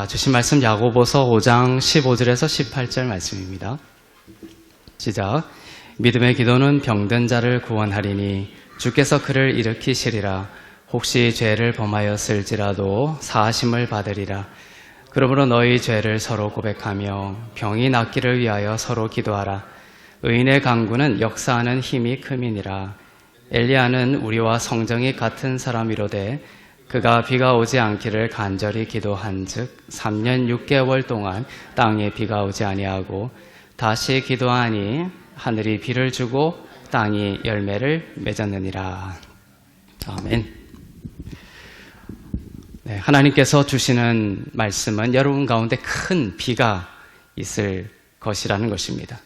주신 말씀 야고보서 5장 15절에서 18절 말씀입니다. 시작. 믿음의 기도는 병든 자를 구원하리니 주께서 그를 일으키시리라. 혹시 죄를 범하였을지라도 사하심을 받으리라. 그러므로 너희 죄를 서로 고백하며 병이 낫기를 위하여 서로 기도하라. 의인의 간구는 역사하는 힘이 큼이니라. 엘리야는 우리와 성정이 같은 사람이로되 그가 비가 오지 않기를 간절히 기도한즉 3년 6개월 동안 땅에 비가 오지 아니하고 다시 기도하니 하늘이 비를 주고 땅이 열매를 맺었느니라. 아멘. 네, 하나님께서 주시는 말씀은 여러분 가운데 큰 비가 있을 것이라는 것입니다.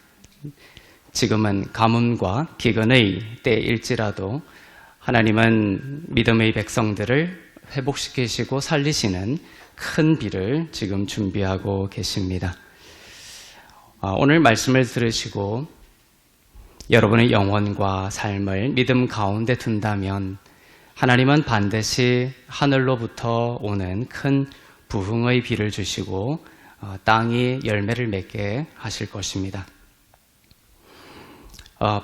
지금은 가뭄과 기근의 때일지라도 하나님은 믿음의 백성들을 회복시키시고 살리시는 큰 비를 지금 준비하고 계십니다. 오늘 말씀을 들으시고 여러분의 영혼과 삶을 믿음 가운데 둔다면 하나님은 반드시 하늘로부터 오는 큰 부흥의 비를 주시고 땅이 열매를 맺게 하실 것입니다.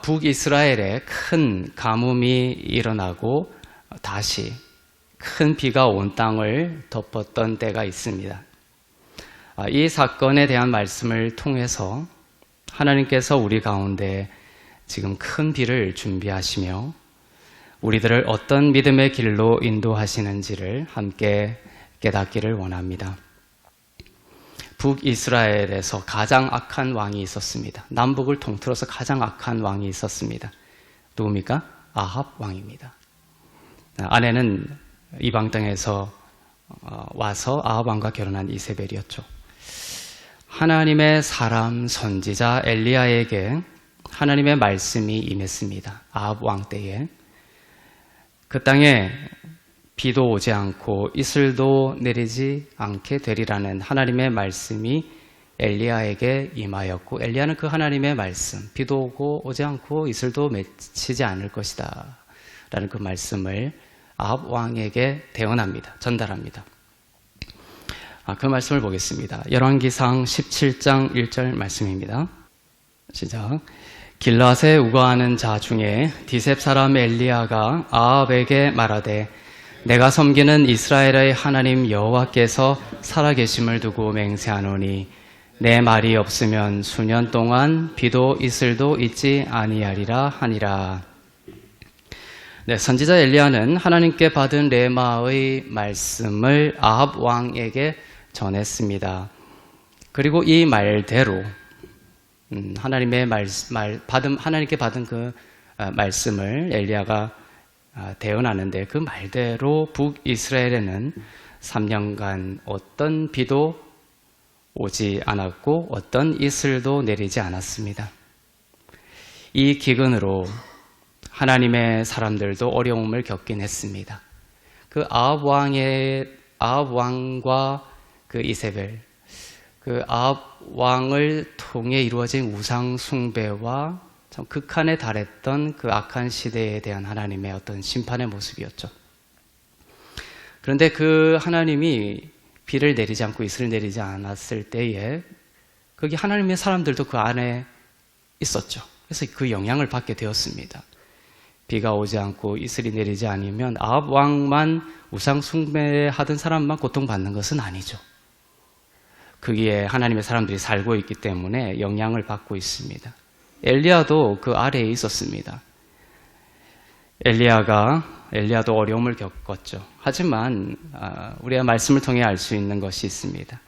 북이스라엘에 큰 가뭄이 일어나고 다시 큰 비가 온 땅을 덮었던 때가 있습니다. 이 사건에 대한 말씀을 통해서 하나님께서 우리 가운데 지금 큰 비를 준비하시며 우리들을 어떤 믿음의 길로 인도하시는지를 함께 깨닫기를 원합니다. 북이스라엘에서 가장 악한 왕이 있었습니다. 남북을 통틀어서 가장 악한 왕이 있었습니다. 누굽니까? 아합 왕입니다. 아내는 이방 땅에서 와서 아합 왕과 결혼한 이세벨이었죠. 하나님의 사람 선지자 엘리야에게 하나님의 말씀이 임했습니다. 아합 왕 때에 그 땅에 비도 오지 않고 이슬도 내리지 않게 되리라는 하나님의 말씀이 엘리야에게 임하였고 엘리야는 그 하나님의 말씀, 비도 오고 오지 않고 이슬도 맺히지 않을 것이다 라는 그 말씀을 아합 왕에게 대언합니다. 전달합니다. 그 말씀을 보겠습니다. 열왕기상 17장 1절 말씀입니다. 시작. 길앗에 우거하는 자 중에 디셉 사람 엘리야가 아합에게 말하되 내가 섬기는 이스라엘의 하나님 여호와께서 살아계심을 두고 맹세하노니 내 말이 없으면 수년 동안 비도 이슬도 있지 아니하리라 하니라. 네, 선지자 엘리야는 하나님께 받은 레마의 말씀을 아합 왕에게 전했습니다. 그리고 이 말대로 하나님께 받은 그 말씀을 엘리야가 대언하는데 그 말대로 북이스라엘에는 3년간 어떤 비도 오지 않았고 어떤 이슬도 내리지 않았습니다. 이 기근으로 하나님의 사람들도 어려움을 겪긴 했습니다. 그 아합 왕과 그 이세벨, 그 아합 왕을 통해 이루어진 우상 숭배와 참 극한에 달했던 그 악한 시대에 대한 하나님의 어떤 심판의 모습이었죠. 그런데 그 하나님이 비를 내리지 않고 이슬을 내리지 않았을 때에 거기 하나님의 사람들도 그 안에 있었죠. 그래서 그 영향을 받게 되었습니다. 비가 오지 않고 이슬이 내리지 않으면 아합 왕만 우상 숭배하던 사람만 고통받는 것은 아니죠. 거기에 하나님의 사람들이 살고 있기 때문에 영향을 받고 있습니다. 엘리야도 그 아래에 있었습니다. 엘리야도 어려움을 겪었죠. 하지만 우리가 말씀을 통해 알 수 있는 것이 있습니다.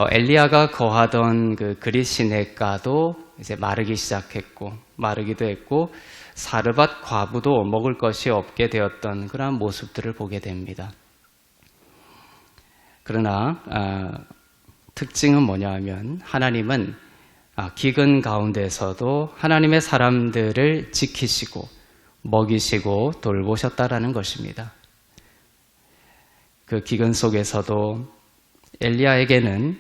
엘리야가 거하던 그 그릿 시내가도 이제 마르기 시작했고 마르기도 했고 사르밧 과부도 먹을 것이 없게 되었던 그러한 모습들을 보게 됩니다. 그러나 특징은 뭐냐 하면 하나님은 기근 가운데서도 하나님의 사람들을 지키시고 먹이시고 돌보셨다라는 것입니다. 그 기근 속에서도 엘리야에게는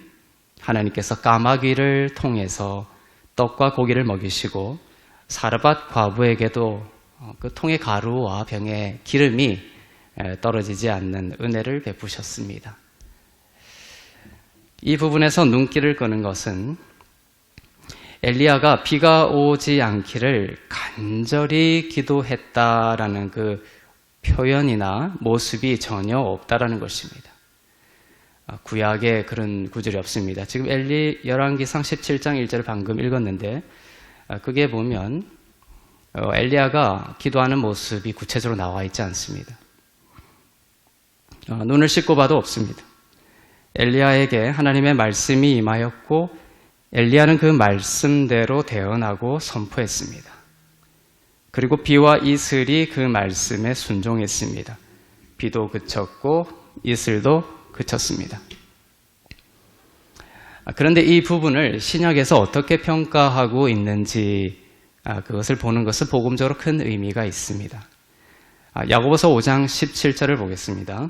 하나님께서 까마귀를 통해서 떡과 고기를 먹이시고 사르밧 과부에게도 그 통의 가루와 병의 기름이 떨어지지 않는 은혜를 베푸셨습니다. 이 부분에서 눈길을 끄는 것은 엘리야가 비가 오지 않기를 간절히 기도했다라는 그 표현이나 모습이 전혀 없다라는 것입니다. 구약에 그런 구절이 없습니다. 지금 열왕기상 17장 1절을 방금 읽었는데 그게 보면 엘리야가 기도하는 모습이 구체적으로 나와 있지 않습니다. 눈을 씻고 봐도 없습니다. 엘리야에게 하나님의 말씀이 임하였고 엘리야는 그 말씀대로 대언하고 선포했습니다. 그리고 비와 이슬이 그 말씀에 순종했습니다. 비도 그쳤고 이슬도 그쳤습니다. 그런데 이 부분을 신약에서 어떻게 평가하고 있는지 그것을 보는 것은 복음적으로 큰 의미가 있습니다. 야고보서 5장 17절을 보겠습니다.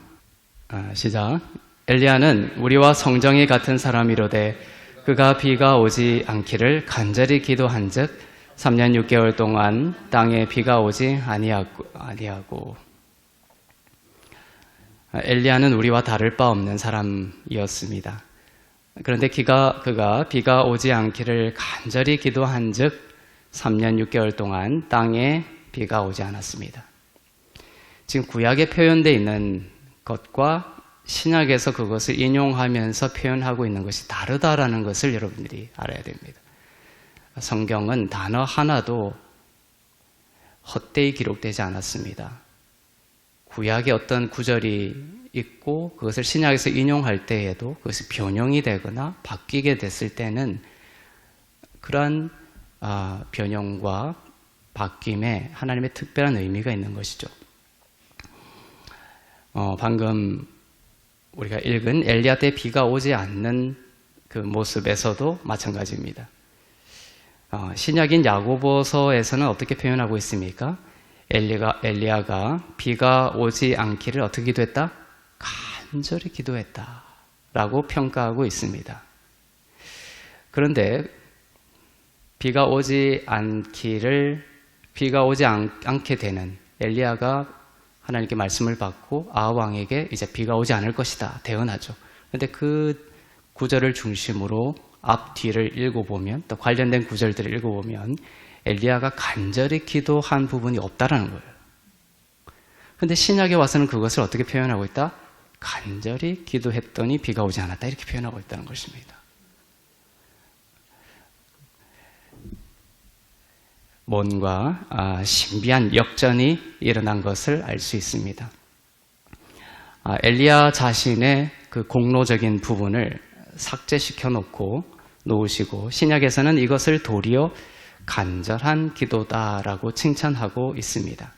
시작. 엘리야는 우리와 성정이 같은 사람이로되 그가 비가 오지 않기를 간절히 기도한즉 3년 6개월 동안 땅에 비가 오지 아니하고 엘리야는 우리와 다를 바 없는 사람이었습니다. 그런데 그가 비가 오지 않기를 간절히 기도한즉 3년 6개월 동안 땅에 비가 오지 않았습니다. 지금 구약에 표현되어 있는 것과 신약에서 그것을 인용하면서 표현하고 있는 것이 다르다라는 것을 여러분들이 알아야 됩니다. 성경은 단어 하나도 헛되이 기록되지 않았습니다. 구약에 어떤 구절이 있고 그것을 신약에서 인용할 때에도 그것이 변형이 되거나 바뀌게 됐을 때는 그러한 변형과 바뀜에 하나님의 특별한 의미가 있는 것이죠. 방금 우리가 읽은 엘리야 때 비가 오지 않는 그 모습에서도 마찬가지입니다. 신약인 야고보서에서는 어떻게 표현하고 있습니까? 엘리야가 비가 오지 않기를 어떻게 기도했다? 간절히 기도했다 라고 평가하고 있습니다. 그런데 비가 오지 않게 되는 엘리야가 하나님께 말씀을 받고 아합 왕에게 이제 비가 오지 않을 것이다 대언하죠. 그런데 그 구절을 중심으로 앞뒤를 읽어보면 또 관련된 구절들을 읽어보면 엘리야가 간절히 기도한 부분이 없다라는 거예요. 그런데 신약에 와서는 그것을 어떻게 표현하고 있다? 간절히 기도했더니 비가 오지 않았다 이렇게 표현하고 있다는 것입니다. 뭔가 신비한 역전이 일어난 것을 알 수 있습니다. 엘리야 자신의 그 공로적인 부분을 삭제시켜 놓으시고 신약에서는 이것을 도리어 간절한 기도다라고 칭찬하고 있습니다.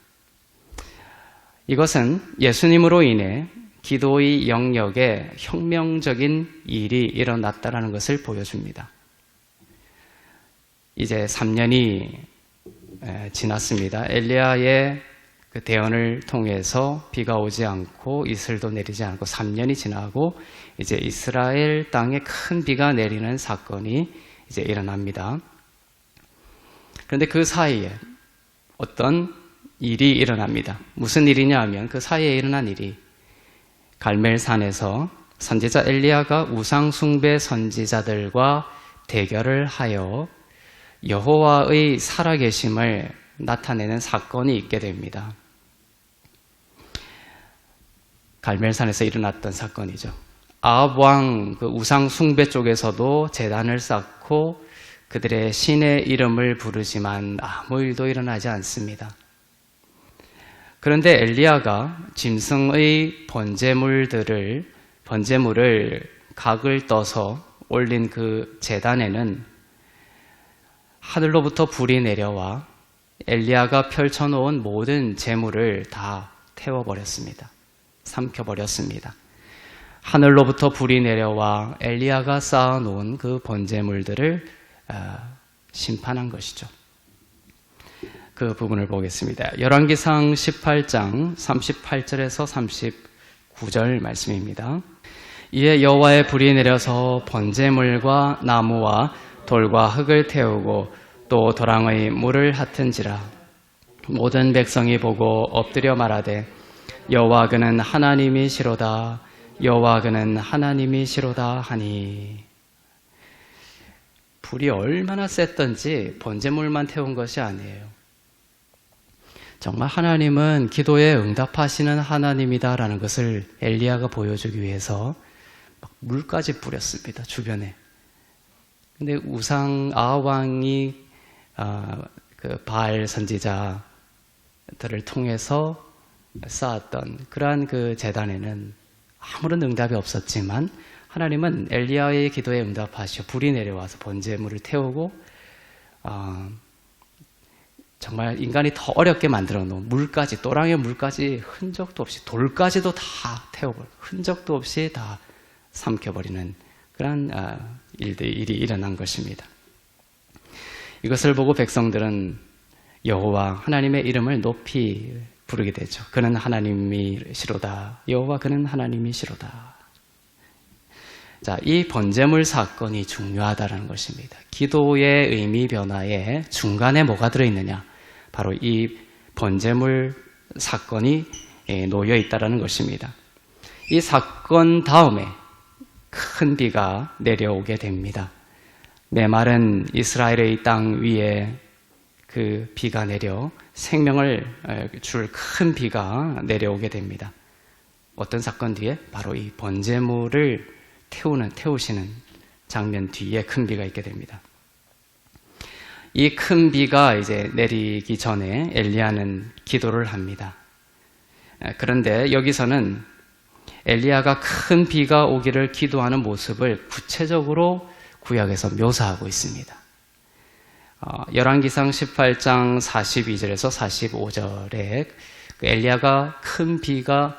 이것은 예수님으로 인해 기도의 영역에 혁명적인 일이 일어났다는 것을 보여줍니다. 이제 3년이 지났습니다. 엘리야의 그 대언을 통해서 비가 오지 않고 이슬도 내리지 않고 3년이 지나고 이제 이스라엘 땅에 큰 비가 내리는 사건이 이제 일어납니다. 그런데 그 사이에 어떤 일이 일어납니다. 무슨 일이냐 하면 그 사이에 일어난 일이 갈멜산에서 선지자 엘리야가 우상 숭배 선지자들과 대결을 하여 여호와의 살아계심을 나타내는 사건이 있게 됩니다. 갈멜산에서 일어났던 사건이죠. 아합 왕 그 우상 숭배 쪽에서도 제단을 쌓고 그들의 신의 이름을 부르지만 아무 일도 일어나지 않습니다. 그런데 엘리야가 짐승의 번제물을 각을 떠서 올린 그 제단에는 하늘로부터 불이 내려와 엘리야가 펼쳐놓은 모든 제물을 다 태워버렸습니다. 삼켜버렸습니다. 하늘로부터 불이 내려와 엘리야가 쌓아놓은 그 번제물들을 심판한 것이죠. 그 부분을 보겠습니다. 열왕기상 18장 38절에서 39절 말씀입니다. 이에 여호와의 불이 내려서 번제물과 나무와 돌과 흙을 태우고 또 도랑의 물을 핫은지라. 모든 백성이 보고 엎드려 말하되 여호와 그는 하나님이시로다. 여호와 그는 하나님이시로다 하니. 불이 얼마나 셌던지 번제물만 태운 것이 아니에요. 정말 하나님은 기도에 응답하시는 하나님이다라는 것을 엘리야가 보여주기 위해서 막 물까지 뿌렸습니다. 주변에. 근데 우상 아왕이 그 바알 선지자들을 통해서 쌓았던 그러한 그 제단에는 아무런 응답이 없었지만 하나님은 엘리야의 기도에 응답하시어 불이 내려와서 번제물을 태우고 정말 인간이 더 어렵게 만들어 놓은 물까지, 또랑의 물까지 흔적도 없이, 돌까지도 다 태워버리고 흔적도 없이 다 삼켜버리는 그런 일이 일어난 것입니다. 이것을 보고 백성들은 여호와 하나님의 이름을 높이 부르게 되죠. 그는 하나님이시로다. 여호와 그는 하나님이시로다. 자, 이 번제물 사건이 중요하다는 것입니다. 기도의 의미 변화에 중간에 뭐가 들어있느냐? 바로 이 번제물 사건이 놓여 있다는 것입니다. 이 사건 다음에 큰 비가 내려오게 됩니다. 메마른 이스라엘의 땅 위에 그 비가 내려 생명을 줄 큰 비가 내려오게 됩니다. 어떤 사건 뒤에? 바로 이 번제물을 태우시는 장면 뒤에 큰 비가 있게 됩니다. 이 큰 비가 이제 내리기 전에 엘리야는 기도를 합니다. 그런데 여기서는 엘리야가 큰 비가 오기를 기도하는 모습을 구체적으로 구약에서 묘사하고 있습니다. 열왕기상 18장 42절에서 45절에 엘리야가 큰 비가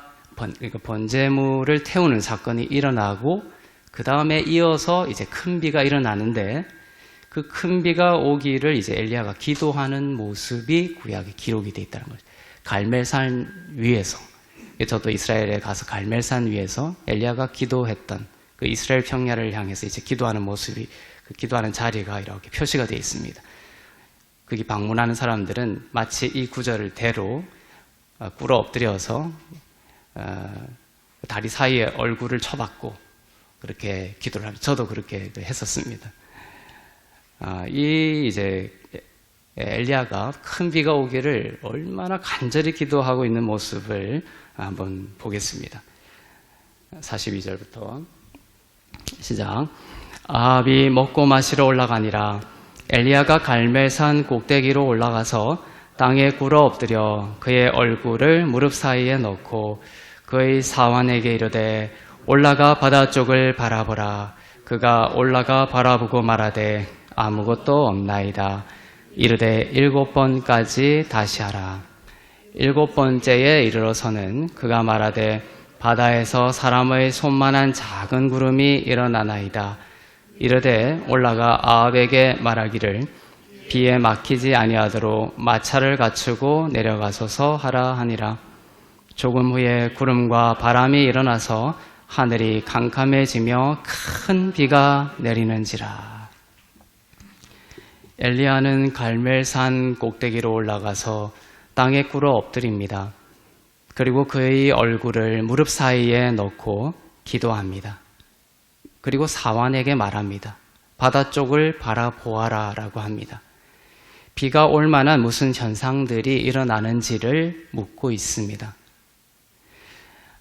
번제물을 태우는 사건이 일어나고 그 다음에 이어서 이제 큰 비가 일어나는데 그 큰 비가 오기를 이제 엘리야가 기도하는 모습이 구약에 기록이 되어 있다는 거죠. 갈멜산 위에서, 저도 이스라엘에 가서 갈멜산 위에서 엘리야가 기도했던 그 이스라엘 평야를 향해서 이제 기도하는 모습이, 그 기도하는 자리가 이렇게 표시가 되어 있습니다. 거기 방문하는 사람들은 마치 이 구절을 대로 꿇어 엎드려서 다리 사이에 얼굴을 쳐박고 그렇게 기도를 합니다. 저도 그렇게 했었습니다. 이 이제 엘리야가 큰 비가 오기를 얼마나 간절히 기도하고 있는 모습을 한번 보겠습니다. 42절부터 시작. 아합이 먹고 마시러 올라가니라. 엘리야가 갈멜산 꼭대기로 올라가서 땅에 꿇어 엎드려 그의 얼굴을 무릎 사이에 넣고 그의 사환에게 이르되 올라가 바다 쪽을 바라보라. 그가 올라가 바라보고 말하되 아무것도 없나이다. 이르되 7번까지 다시 하라. 7번째에 이르러서는 그가 말하되 바다에서 사람의 손만한 작은 구름이 일어나나이다. 이르되 올라가 아합에게 말하기를 비에 막히지 아니하도록 마차를 갖추고 내려가소서 하라 하니라. 조금 후에 구름과 바람이 일어나서 하늘이 캄캄해지며 큰 비가 내리는지라. 엘리야는 갈멜산 꼭대기로 올라가서 땅에 꿇어 엎드립니다. 그리고 그의 얼굴을 무릎 사이에 넣고 기도합니다. 그리고 사환에게 말합니다. 바다 쪽을 바라보아라 라고 합니다. 비가 올 만한 무슨 현상들이 일어나는지를 묻고 있습니다.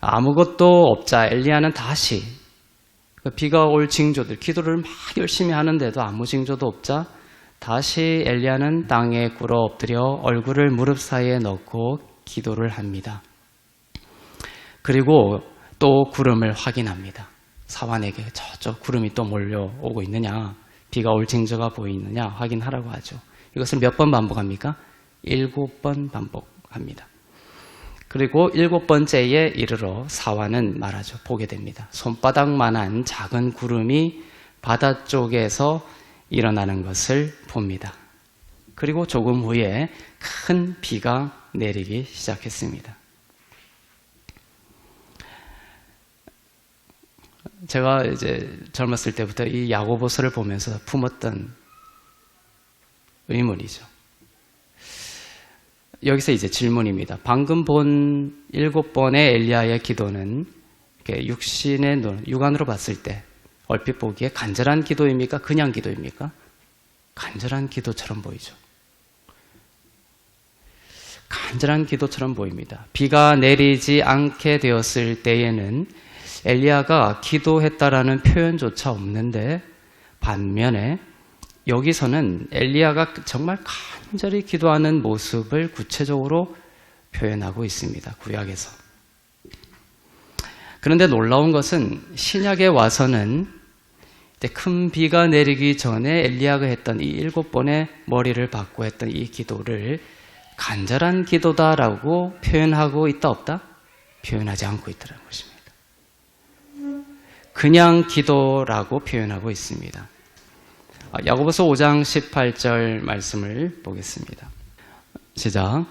아무것도 없자 엘리야는 다시 비가 올 징조들, 기도를 막 열심히 하는데도 아무 징조도 없자 다시 엘리야는 땅에 꿇어 엎드려 얼굴을 무릎 사이에 넣고 기도를 합니다. 그리고 또 구름을 확인합니다. 사환에게 저쪽 구름이 또 몰려오고 있느냐, 비가 올 징조가 보이느냐 확인하라고 하죠. 이것을 몇 번 반복합니까? 7번 반복합니다. 그리고 7번째에 이르러 사환은 말하죠. 보게 됩니다. 손바닥만한 작은 구름이 바다 쪽에서 일어나는 것을 봅니다. 그리고 조금 후에 큰 비가 내리기 시작했습니다. 제가 이제 젊었을 때부터 이 야고보서를 보면서 품었던 의문이죠. 여기서 이제 질문입니다. 방금 본 7번의 엘리야의 기도는 이렇게 육안으로 봤을 때 얼핏 보기에 간절한 기도입니까? 그냥 기도입니까? 간절한 기도처럼 보이죠. 간절한 기도처럼 보입니다. 비가 내리지 않게 되었을 때에는 엘리야가 기도했다라는 표현조차 없는데, 반면에 여기서는 엘리야가 정말 간절히 기도하는 모습을 구체적으로 표현하고 있습니다. 구약에서. 그런데 놀라운 것은 신약에 와서는 큰 비가 내리기 전에 엘리야가 했던 이 7번의 머리를 박고 했던 이 기도를 간절한 기도다라고 표현하고 있다 없다? 표현하지 않고 있다는 것입니다. 그냥 기도라고 표현하고 있습니다. 야고보서 5장 18절 말씀을 보겠습니다. 시작.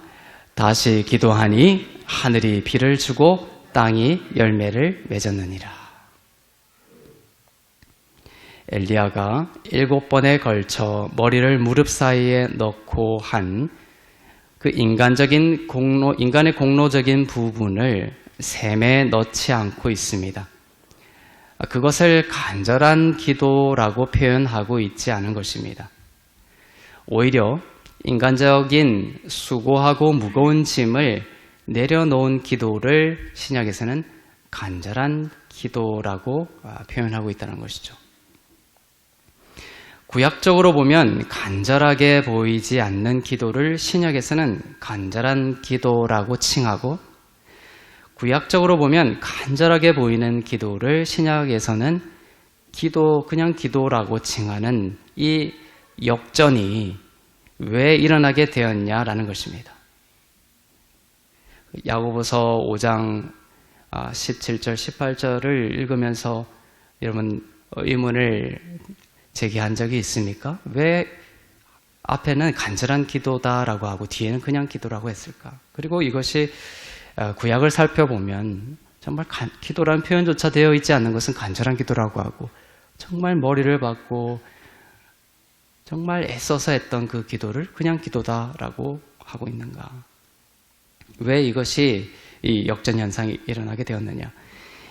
다시 기도하니 하늘이 비를 주고 땅이 열매를 맺었느니라. 엘리야가 7번에 걸쳐 머리를 무릎 사이에 넣고 한 그 인간의 공로적인 부분을 셈에 넣지 않고 있습니다. 그것을 간절한 기도라고 표현하고 있지 않은 것입니다. 오히려 인간적인 수고하고 무거운 짐을 내려놓은 기도를 신약에서는 간절한 기도라고 표현하고 있다는 것이죠. 구약적으로 보면 간절하게 보이지 않는 기도를 신약에서는 간절한 기도라고 칭하고, 구약적으로 보면 간절하게 보이는 기도를 신약에서는 그냥 기도라고 칭하는 이 역전이 왜 일어나게 되었냐라는 것입니다. 야고보서 5장 17절, 18절을 읽으면서 여러분 의문을 제기한 적이 있습니까? 왜 앞에는 간절한 기도다라고 하고 뒤에는 그냥 기도라고 했을까? 그리고 이것이 구약을 살펴보면 정말 기도라는 표현조차 되어 있지 않는 것은 간절한 기도라고 하고, 정말 머리를 박고 정말 애써서 했던 그 기도를 그냥 기도다라고 하고 있는가? 왜 이것이 이 역전 현상이 일어나게 되었느냐?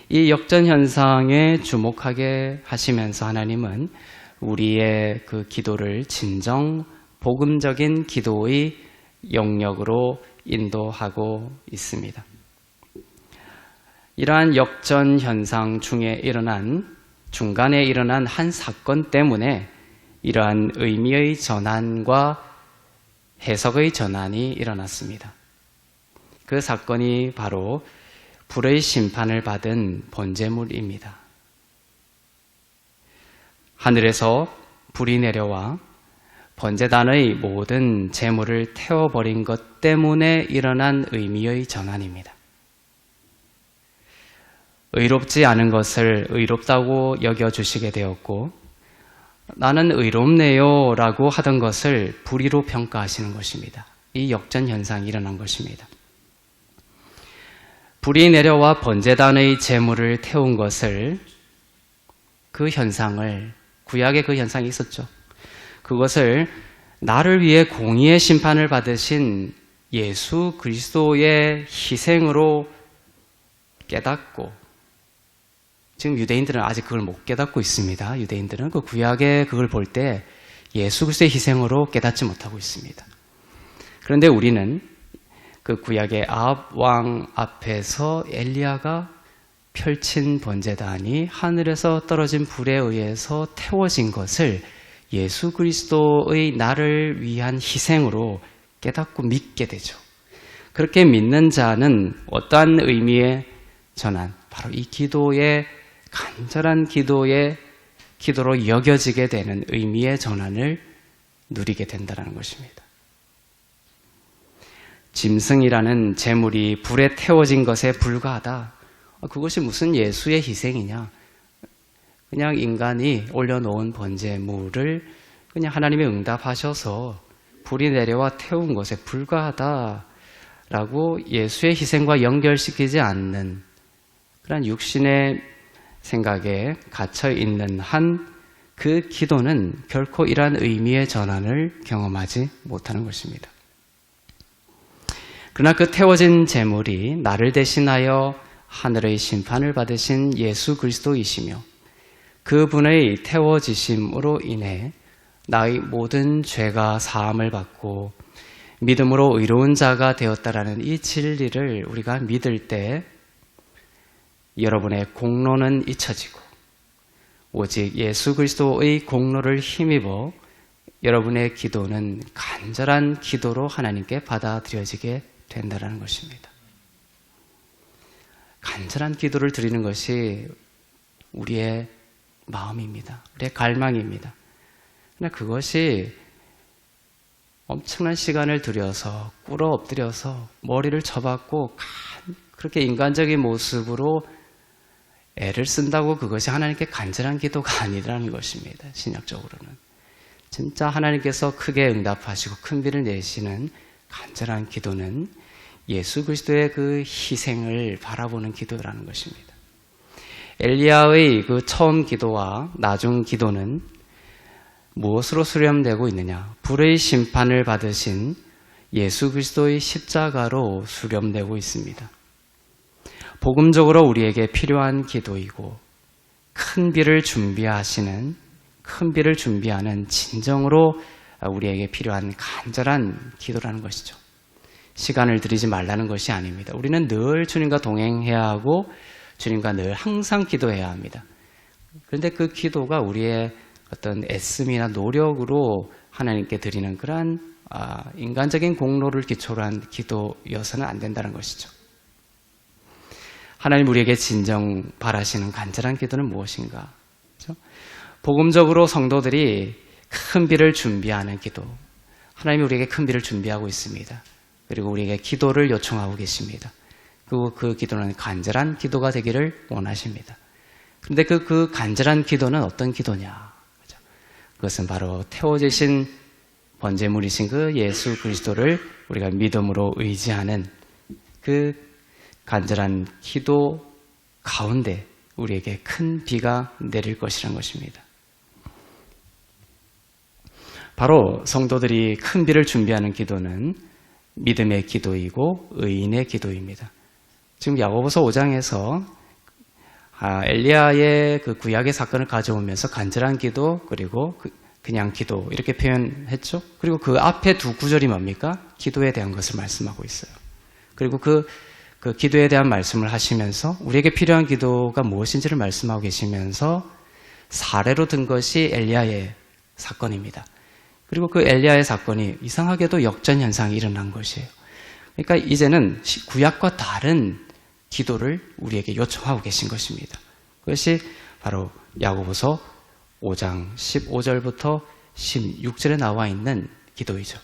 이 역전 현상에 주목하게 하시면서 하나님은 우리의 그 기도를 진정 복음적인 기도의 영역으로 인도하고 있습니다. 이러한 역전 현상 중간에 일어난 한 사건 때문에 이러한 의미의 전환과 해석의 전환이 일어났습니다. 그 사건이 바로 불의 심판을 받은 번제물입니다. 하늘에서 불이 내려와 번제단의 모든 제물을 태워버린 것 때문에 일어난 의미의 전환입니다. 의롭지 않은 것을 의롭다고 여겨주시게 되었고, 나는 의롭네요 라고 하던 것을 불의로 평가하시는 것입니다. 이 역전 현상이 일어난 것입니다. 불이 내려와 번제단의 제물을 태운 것을, 그 현상을, 구약에 그 현상이 있었죠. 그것을 나를 위해 공의의 심판을 받으신 예수 그리스도의 희생으로 깨닫고, 지금 유대인들은 아직 그걸 못 깨닫고 있습니다. 유대인들은 그 구약에 그걸 볼 때 예수 그리스도의 희생으로 깨닫지 못하고 있습니다. 그런데 우리는 그 구약의 아합 왕 앞에서 엘리야가 펼친 번제단이 하늘에서 떨어진 불에 의해서 태워진 것을 예수 그리스도의 나를 위한 희생으로 깨닫고 믿게 되죠. 그렇게 믿는 자는 어떠한 의미의 전환, 바로 이 기도의 간절한 기도로 여겨지게 되는 의미의 전환을 누리게 된다는 것입니다. 짐승이라는 제물이 불에 태워진 것에 불과하다. 그것이 무슨 예수의 희생이냐? 그냥 인간이 올려놓은 번제물을 그냥 하나님이 응답하셔서 불이 내려와 태운 것에 불과하다라고 예수의 희생과 연결시키지 않는 그런 육신의 생각에 갇혀 있는 한 그 기도는 결코 이러한 의미의 전환을 경험하지 못하는 것입니다. 그러나 그 태워진 제물이 나를 대신하여 하늘의 심판을 받으신 예수 그리스도이시며 그분의 태워지심으로 인해 나의 모든 죄가 사함을 받고 믿음으로 의로운 자가 되었다라는 이 진리를 우리가 믿을 때 여러분의 공로는 잊혀지고 오직 예수 그리스도의 공로를 힘입어 여러분의 기도는 간절한 기도로 하나님께 받아들여지게 된다는 것입니다. 간절한 기도를 드리는 것이 우리의 마음입니다. 우리의 갈망입니다. 그러나 그것이 엄청난 시간을 들여서 꿇어 엎드려서 머리를 쳐박고 그렇게 인간적인 모습으로 애를 쓴다고 그것이 하나님께 간절한 기도가 아니라는 것입니다. 신약적으로는. 진짜 하나님께서 크게 응답하시고 큰 비를 내시는 간절한 기도는 예수 그리스도의 그 희생을 바라보는 기도라는 것입니다. 엘리야의 그 처음 기도와 나중 기도는 무엇으로 수렴되고 있느냐? 불의 심판을 받으신 예수 그리스도의 십자가로 수렴되고 있습니다. 복음적으로 우리에게 필요한 기도이고 큰 비를 준비하는 진정으로 우리에게 필요한 간절한 기도라는 것이죠. 시간을 들이지 말라는 것이 아닙니다. 우리는 늘 주님과 동행해야 하고 주님과 늘 항상 기도해야 합니다. 그런데 그 기도가 우리의 어떤 애씀이나 노력으로 하나님께 드리는 그러한 인간적인 공로를 기초로 한 기도여서는 안 된다는 것이죠. 하나님 우리에게 진정 바라시는 간절한 기도는 무엇인가? 그렇죠? 복음적으로 성도들이 큰 비를 준비하는 기도. 하나님이 우리에게 큰 비를 준비하고 있습니다. 그리고 우리에게 기도를 요청하고 계십니다. 그리고 그 기도는 간절한 기도가 되기를 원하십니다. 그런데 그 간절한 기도는 어떤 기도냐? 그렇죠? 그것은 바로 태워지신 번제물이신 그 예수 그리스도를 우리가 믿음으로 의지하는 그 간절한 기도 가운데 우리에게 큰 비가 내릴 것이란 것입니다. 바로 성도들이 큰 비를 준비하는 기도는 믿음의 기도이고 의인의 기도입니다. 지금 야고보서 5장에서 엘리야의 그 구약의 사건을 가져오면서 간절한 기도 그리고 그냥 기도 이렇게 표현했죠. 그리고 그 앞에 두 구절이 뭡니까? 기도에 대한 것을 말씀하고 있어요. 그리고 그 기도에 대한 말씀을 하시면서 우리에게 필요한 기도가 무엇인지를 말씀하고 계시면서 사례로 든 것이 엘리야의 사건입니다. 그리고 그 엘리야의 사건이 이상하게도 역전 현상이 일어난 것이에요. 그러니까 이제는 구약과 다른 기도를 우리에게 요청하고 계신 것입니다. 그것이 바로 야고보서 5장 15절부터 16절에 나와 있는 기도이죠.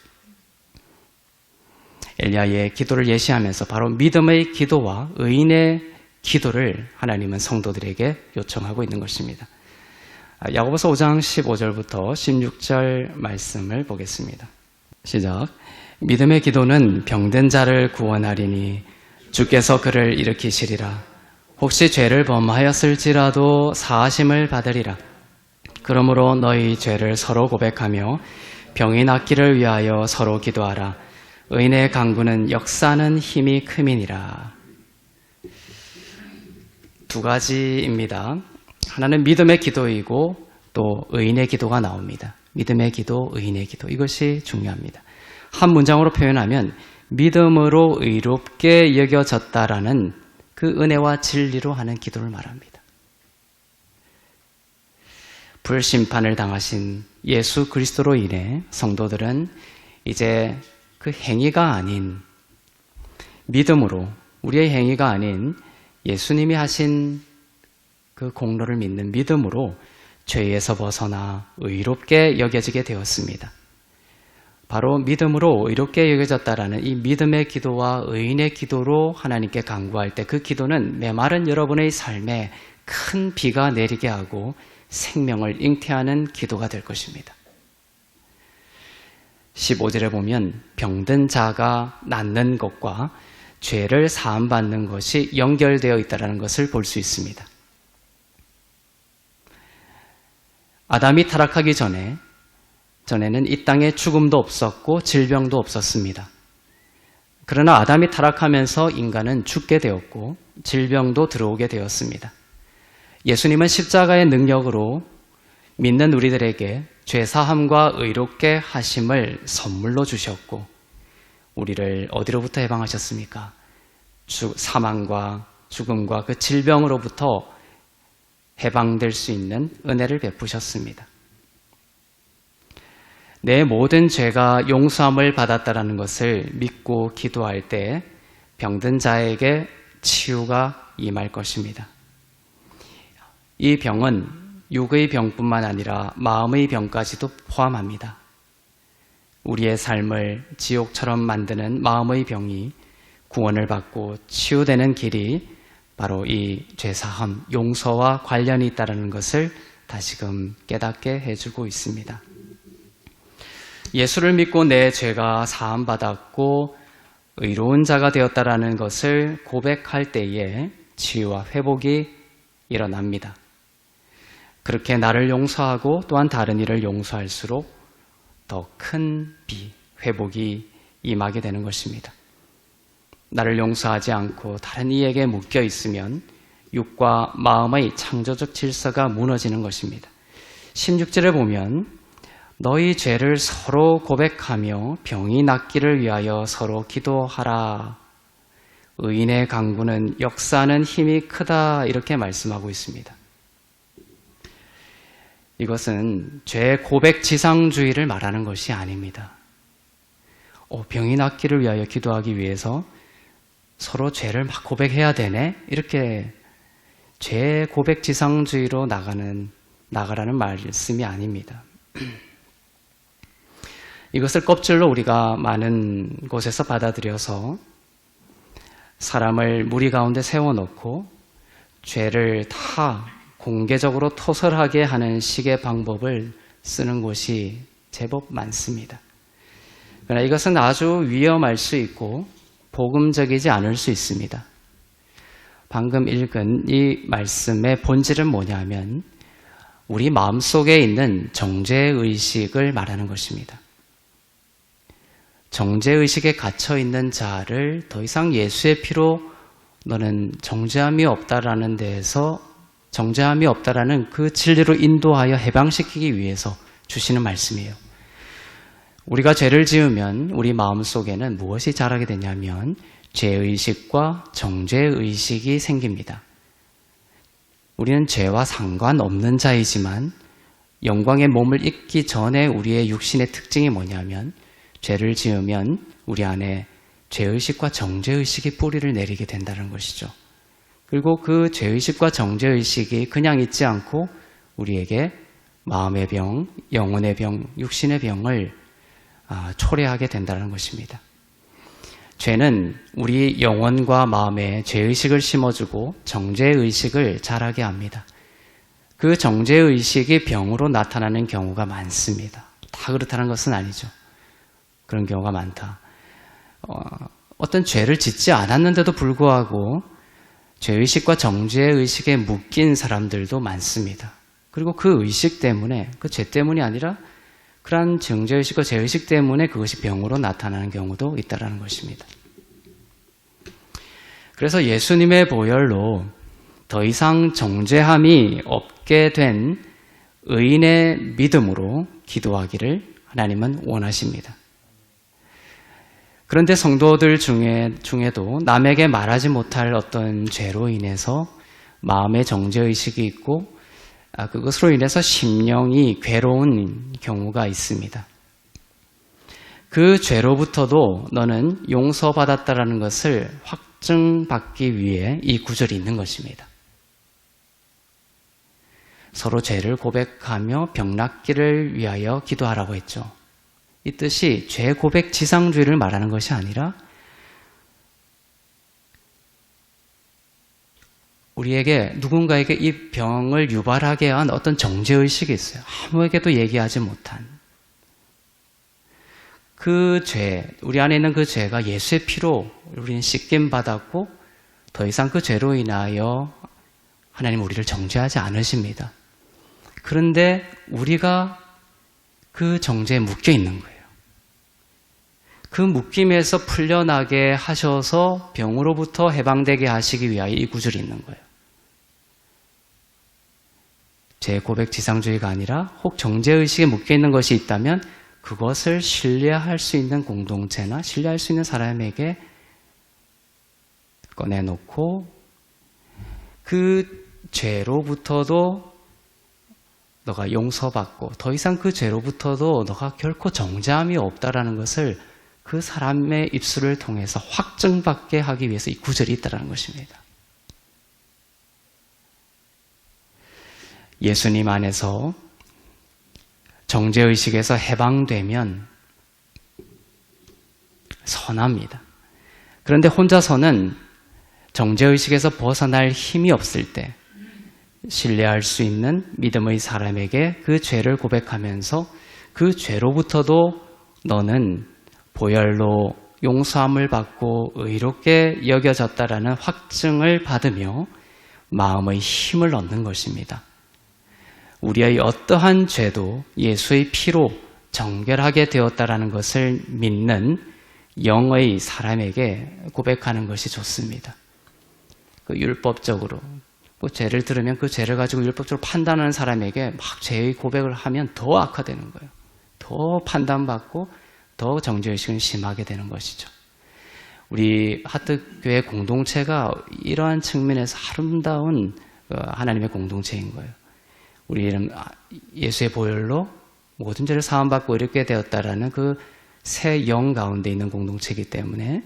엘리야의 기도를 예시하면서 바로 믿음의 기도와 의인의 기도를 하나님은 성도들에게 요청하고 있는 것입니다. 야고보서 5장 15절부터 16절 말씀을 보겠습니다. 시작. 믿음의 기도는 병든 자를 구원하리니 주께서 그를 일으키시리라. 혹시 죄를 범하였을지라도 사하심을 받으리라. 그러므로 너희 죄를 서로 고백하며 병이 낫기를 위하여 서로 기도하라. 의인의 강구는 역사는 힘이 큼이니라. 두 가지입니다. 하나는 믿음의 기도이고 또 의인의 기도가 나옵니다. 믿음의 기도, 의인의 기도. 이것이 중요합니다. 한 문장으로 표현하면 믿음으로 의롭게 여겨졌다라는 그 은혜와 진리로 하는 기도를 말합니다. 불심판을 당하신 예수 그리스도로 인해 성도들은 이제 그 행위가 아닌 믿음으로 우리의 행위가 아닌 예수님이 하신 그 공로를 믿는 믿음으로 죄에서 벗어나 의롭게 여겨지게 되었습니다. 바로 믿음으로 의롭게 여겨졌다라는 이 믿음의 기도와 의인의 기도로 하나님께 간구할 때 그 기도는 메마른 여러분의 삶에 큰 비가 내리게 하고 생명을 잉태하는 기도가 될 것입니다. 15절에 보면 병든 자가 낫는 것과 죄를 사함받는 것이 연결되어 있다는 것을 볼 수 있습니다. 아담이 타락하기 전에는 이 땅에 죽음도 없었고 질병도 없었습니다. 그러나 아담이 타락하면서 인간은 죽게 되었고 질병도 들어오게 되었습니다. 예수님은 십자가의 능력으로 믿는 우리들에게 죄사함과 의롭게 하심을 선물로 주셨고 우리를 어디로부터 해방하셨습니까? 사망과 죽음과 그 질병으로부터 해방될 수 있는 은혜를 베푸셨습니다. 내 모든 죄가 용서함을 받았다는 것을 믿고 기도할 때 병든 자에게 치유가 임할 것입니다. 이 병은 육의 병뿐만 아니라 마음의 병까지도 포함합니다. 우리의 삶을 지옥처럼 만드는 마음의 병이 구원을 받고 치유되는 길이 바로 이 죄사함, 용서와 관련이 있다는 것을 다시금 깨닫게 해주고 있습니다. 예수를 믿고 내 죄가 사함받았고 의로운 자가 되었다라는 것을 고백할 때에 치유와 회복이 일어납니다. 그렇게 나를 용서하고 또한 다른 이를 용서할수록 더 큰 회복이 임하게 되는 것입니다. 나를 용서하지 않고 다른 이에게 묶여 있으면 육과 마음의 창조적 질서가 무너지는 것입니다. 16절에 보면 너희 죄를 서로 고백하며 병이 낫기를 위하여 서로 기도하라. 의인의 강구는 역사하는 힘이 크다 이렇게 말씀하고 있습니다. 이것은 죄 고백 지상주의를 말하는 것이 아닙니다. 병이 낫기를 위하여 기도하기 위해서 서로 죄를 막 고백해야 되네? 이렇게 죄 고백 지상주의로 나가라는 말씀이 아닙니다. 이것을 껍질로 우리가 많은 곳에서 받아들여서 사람을 무리 가운데 세워놓고 죄를 다 공개적으로 토설하게 하는 식의 방법을 쓰는 곳이 제법 많습니다. 그러나 이것은 아주 위험할 수 있고 복음적이지 않을 수 있습니다. 방금 읽은 이 말씀의 본질은 뭐냐면 우리 마음속에 있는 정죄의식을 말하는 것입니다. 정죄의식에 갇혀있는 자를 더 이상 예수의 피로 너는 정죄함이 없다라는 데에서 정죄함이 없다라는 그 진리로 인도하여 해방시키기 위해서 주시는 말씀이에요. 우리가 죄를 지으면 우리 마음속에는 무엇이 자라게 되냐면 죄의식과 정죄의식이 생깁니다. 우리는 죄와 상관없는 자이지만 영광의 몸을 입기 전에 우리의 육신의 특징이 뭐냐면 죄를 지으면 우리 안에 죄의식과 정죄의식이 뿌리를 내리게 된다는 것이죠. 그리고 그 죄의식과 정죄의식이 그냥 있지 않고 우리에게 마음의 병, 영혼의 병, 육신의 병을 초래하게 된다는 것입니다. 죄는 우리 영혼과 마음에 죄의식을 심어주고 정죄의식을 자라게 합니다. 그 정죄의식이 병으로 나타나는 경우가 많습니다. 다 그렇다는 것은 아니죠. 그런 경우가 많다. 어떤 죄를 짓지 않았는데도 불구하고 죄의식과 정죄의식에 묶인 사람들도 많습니다. 그리고 그 의식 때문에, 그 죄 때문이 아니라 그러한 정죄의식과 죄의식 때문에 그것이 병으로 나타나는 경우도 있다는 것입니다. 그래서 예수님의 보혈로 더 이상 정죄함이 없게 된 의인의 믿음으로 기도하기를 하나님은 원하십니다. 그런데 성도들 중에도 남에게 말하지 못할 어떤 죄로 인해서 마음의 정죄의식이 있고 그것으로 인해서 심령이 괴로운 경우가 있습니다. 그 죄로부터도 너는 용서받았다라는 것을 확증받기 위해 이 구절이 있는 것입니다. 서로 죄를 고백하며 병 낫기를 위하여 기도하라고 했죠. 이 뜻이 죄 고백 지상주의를 말하는 것이 아니라 우리에게 누군가에게 이 병을 유발하게 한 어떤 정죄의식이 있어요. 아무에게도 얘기하지 못한 그 죄, 우리 안에 있는 그 죄가 예수의 피로 우리는 씻김 받았고 더 이상 그 죄로 인하여 하나님 우리를 정죄하지 않으십니다. 그런데 우리가 그 정죄에 묶여 있는 거예요. 그 묶임에서 풀려나게 하셔서 병으로부터 해방되게 하시기 위하여 이 구절이 있는 거예요. 제 고백 지상주의가 아니라 혹 정죄의식에 묶여있는 것이 있다면 그것을 신뢰할 수 있는 공동체나 신뢰할 수 있는 사람에게 꺼내놓고 그 죄로부터도 너가 용서받고 더 이상 그 죄로부터도 너가 결코 정죄함이 없다라는 것을 그 사람의 입술을 통해서 확증받게 하기 위해서 이 구절이 있다는 것입니다. 예수님 안에서 정죄의식에서 해방되면 선합니다. 그런데 혼자서는 정죄의식에서 벗어날 힘이 없을 때 신뢰할 수 있는 믿음의 사람에게 그 죄를 고백하면서 그 죄로부터도 너는 보혈로 용서함을 받고 의롭게 여겨졌다라는 확증을 받으며 마음의 힘을 얻는 것입니다. 우리의 어떠한 죄도 예수의 피로 정결하게 되었다라는 것을 믿는 영의 사람에게 고백하는 것이 좋습니다. 그 율법적으로 죄를 들으면 그 죄를 가지고 율법적으로 판단하는 사람에게 막 죄의 고백을 하면 더 악화되는 거예요. 더 판단받고 더 정죄의식은 심하게 되는 것이죠. 우리 하트교회 공동체가 이러한 측면에서 아름다운 하나님의 공동체인 거예요. 우리는 예수의 보혈로 모든 죄를 사함받고 이렇게 되었다라는 그 새 영 가운데 있는 공동체이기 때문에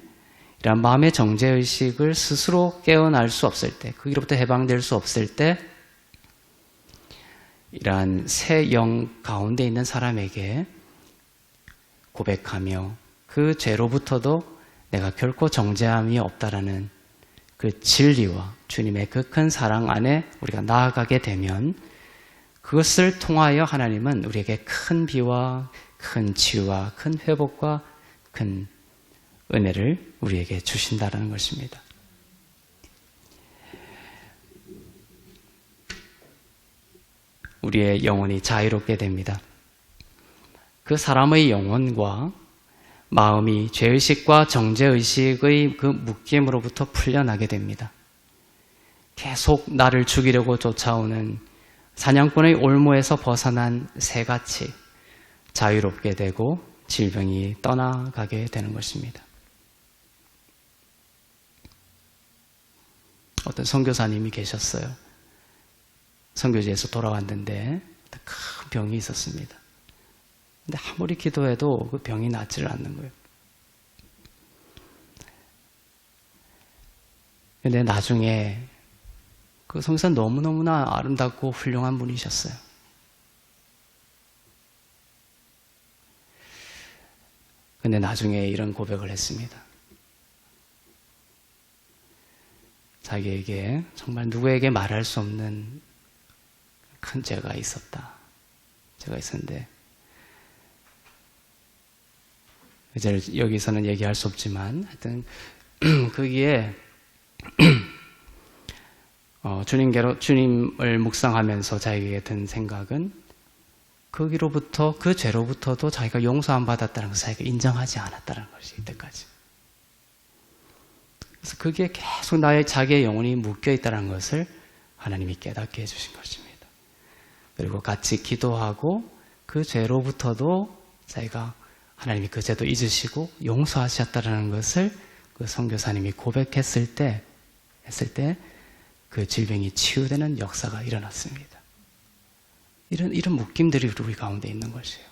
이런 마음의 정죄의식을 스스로 깨어날 수 없을 때, 거기로부터 해방될 수 없을 때 이러한 새 영 가운데 있는 사람에게 고백하며 그 죄로부터도 내가 결코 정죄함이 없다라는 그 진리와 주님의 그 큰 사랑 안에 우리가 나아가게 되면 그것을 통하여 하나님은 우리에게 큰 비와 큰 치유와 큰 회복과 큰 은혜를 우리에게 주신다는 것입니다. 우리의 영혼이 자유롭게 됩니다. 그 사람의 영혼과 마음이 죄의식과 정죄의식의 그 묶임으로부터 풀려나게 됩니다. 계속 나를 죽이려고 쫓아오는 사냥꾼의 올무에서 벗어난 새같이 자유롭게 되고 질병이 떠나가게 되는 것입니다. 어떤 선교사님이 계셨어요. 선교지에서 돌아왔는데 큰 병이 있었습니다. 근데 아무리 기도해도 그 병이 낫지를 않는 거예요. 근데 나중에 그 선교사 너무너무나 아름답고 훌륭한 분이셨어요. 근데 나중에 이런 고백을 했습니다. 자기에게 정말 누구에게 말할 수 없는 큰 죄가 있었다. 죄가 있었는데 이제 여기서는 얘기할 수 없지만 하여튼 거기에 주님을 묵상하면서 자기에게 든 생각은 거기로부터 그 죄로부터도 자기가 용서함 받았다는 것을 자기가 인정하지 않았다는 것이 이때까지. 그래서 그게 계속 자기의 영혼이 묶여 있다는 것을 하나님이 깨닫게 해주신 것입니다. 그리고 같이 기도하고 그 죄로부터도 자기가 하나님이 그 죄도 잊으시고 용서하셨다는 것을 그 선교사님이 고백했을 때 그 질병이 치유되는 역사가 일어났습니다. 이런 묶임들이 우리 가운데 있는 것이에요.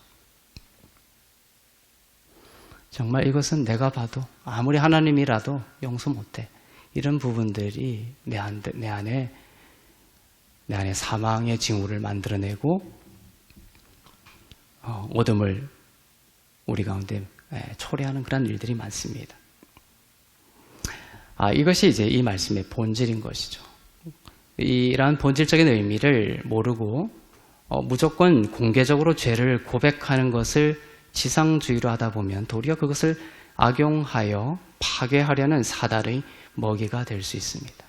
정말 이것은 내가 봐도 아무리 하나님이라도 용서 못해. 이런 부분들이 내 안에 사망의 징후를 만들어내고 어둠을 우리 가운데 초래하는 그런 일들이 많습니다. 이것이 이제 이 말씀의 본질인 것이죠. 이러한 본질적인 의미를 모르고 무조건 공개적으로 죄를 고백하는 것을 지상주의로 하다 보면 도리어 그것을 악용하여 파괴하려는 사달의 먹이가 될 수 있습니다.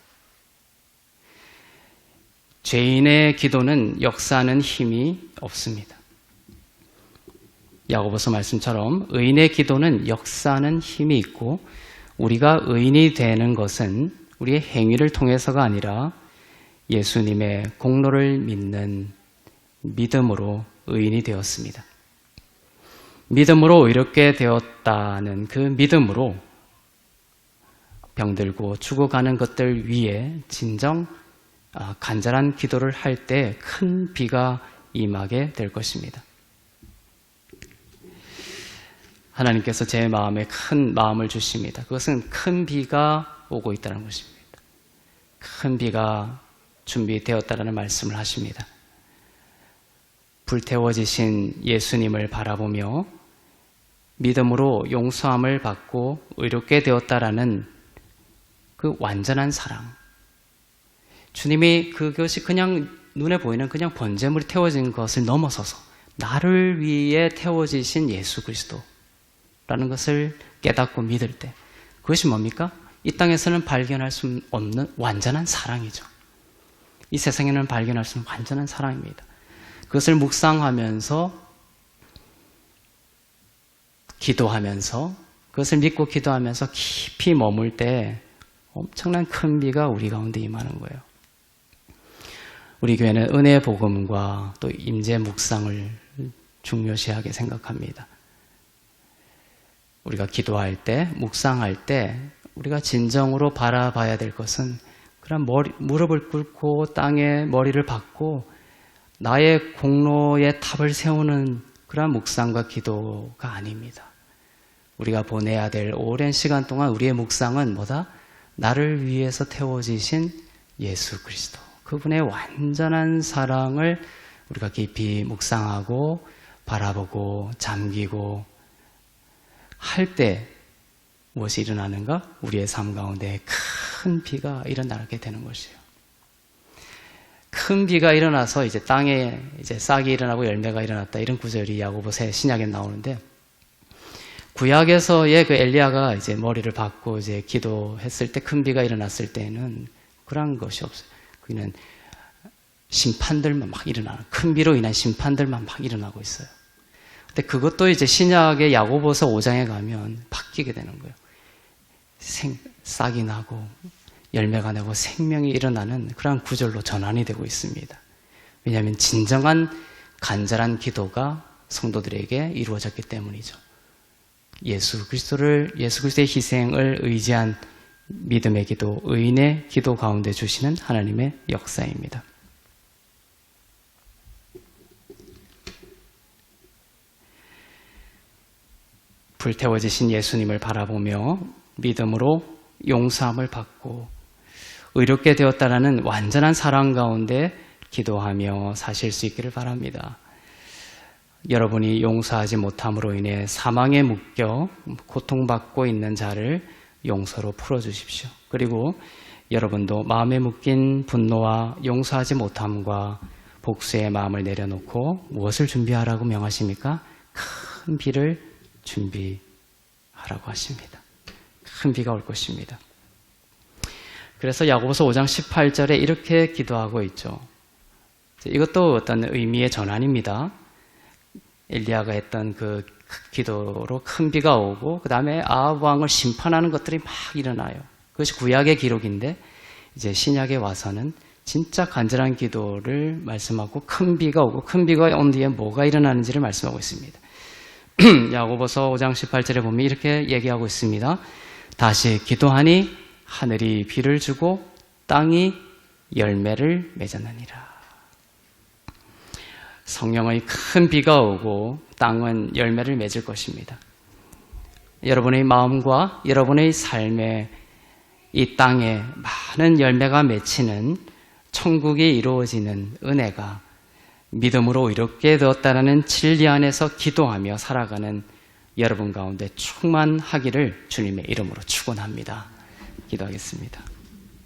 죄인의 기도는 역사하는 힘이 없습니다. 야고보서 말씀처럼 의인의 기도는 역사하는 힘이 있고 우리가 의인이 되는 것은 우리의 행위를 통해서가 아니라 예수님의 공로를 믿는 믿음으로 의인이 되었습니다. 믿음으로 의롭게 되었다는 그 믿음으로 병들고 죽어가는 것들 위에 진정 간절한 기도를 할 때 큰 비가 임하게 될 것입니다. 하나님께서 제 마음에 큰 마음을 주십니다. 그것은 큰 비가 오고 있다는 것입니다. 큰 비가 준비되었다는 말씀을 하십니다. 불태워지신 예수님을 바라보며 믿음으로 용서함을 받고 의롭게 되었다라는 그 완전한 사랑. 주님이 그것이 그냥 눈에 보이는 그냥 번제물이 태워진 것을 넘어서서 나를 위해 태워지신 예수 그리스도라는 것을 깨닫고 믿을 때 그것이 뭡니까? 이 땅에서는 발견할 수 없는 완전한 사랑이죠. 이 세상에는 발견할 수 없는 완전한 사랑입니다. 그것을 묵상하면서 기도하면서 그것을 믿고 기도하면서 깊이 머물 때 엄청난 큰 비가 우리 가운데 임하는 거예요. 우리 교회는 은혜의 복음과 또 임재 묵상을 중요시하게 생각합니다. 우리가 기도할 때, 묵상할 때 우리가 진정으로 바라봐야 될 것은 그런 무릎을 꿇고 땅에 머리를 박고 나의 공로의 탑을 세우는 그런 묵상과 기도가 아닙니다. 우리가 보내야 될 오랜 시간 동안 우리의 묵상은 뭐다? 나를 위해서 태워지신 예수 그리스도. 그분의 완전한 사랑을 우리가 깊이 묵상하고 바라보고 잠기고 할 때 무엇이 일어나는가? 우리의 삶 가운데 큰 비가 일어나게 되는 것이에요. 큰 비가 일어나서 이제 땅에 이제 싹이 일어나고 열매가 일어났다. 이런 구절이 야고보서 신약에 나오는데 구약에서의 그 엘리야가 이제 머리를 박고 이제 기도했을 때 큰 비가 일어났을 때는 그런 것이 없어요. 그는 심판들만 막 일어나는, 큰 비로 인한 심판들만 막 일어나고 있어요. 근데 그것도 이제 신약의 야고보서 5장에 가면 바뀌게 되는 거예요. 싹이 나고 열매가 나고 생명이 일어나는 그런 구절로 전환이 되고 있습니다. 왜냐하면 진정한 간절한 기도가 성도들에게 이루어졌기 때문이죠. 예수 그리스도의 희생을 의지한 믿음의 기도, 의인의 기도 가운데 주시는 하나님의 역사입니다. 불태워지신 예수님을 바라보며 믿음으로 용서함을 받고 의롭게 되었다라는 완전한 사랑 가운데 기도하며 사실 수 있기를 바랍니다. 여러분이 용서하지 못함으로 인해 사망에 묶여 고통받고 있는 자를 용서로 풀어주십시오. 그리고 여러분도 마음에 묶인 분노와 용서하지 못함과 복수의 마음을 내려놓고 무엇을 준비하라고 명하십니까? 큰 비를 준비하라고 하십니다. 큰 비가 올 것입니다. 그래서 야고보서 5장 18절에 이렇게 기도하고 있죠. 이것도 어떤 의미의 전환입니다. 엘리야가 했던 그 기도로 큰 비가 오고 그 다음에 아합 왕을 심판하는 것들이 막 일어나요. 그것이 구약의 기록인데 이제 신약에 와서는 진짜 간절한 기도를 말씀하고 큰 비가 오고 큰 비가 온 뒤에 뭐가 일어나는지를 말씀하고 있습니다. 야고보서 5장 18절에 보면 이렇게 얘기하고 있습니다. 다시 기도하니 하늘이 비를 주고 땅이 열매를 맺었느니라. 성령의 큰 비가 오고 땅은 열매를 맺을 것입니다. 여러분의 마음과 여러분의 삶에 이 땅에 많은 열매가 맺히는 천국이 이루어지는 은혜가 믿음으로 이롭게 되었다는 진리 안에서 기도하며 살아가는 여러분 가운데 충만하기를 주님의 이름으로 축원합니다. 기도하겠습니다.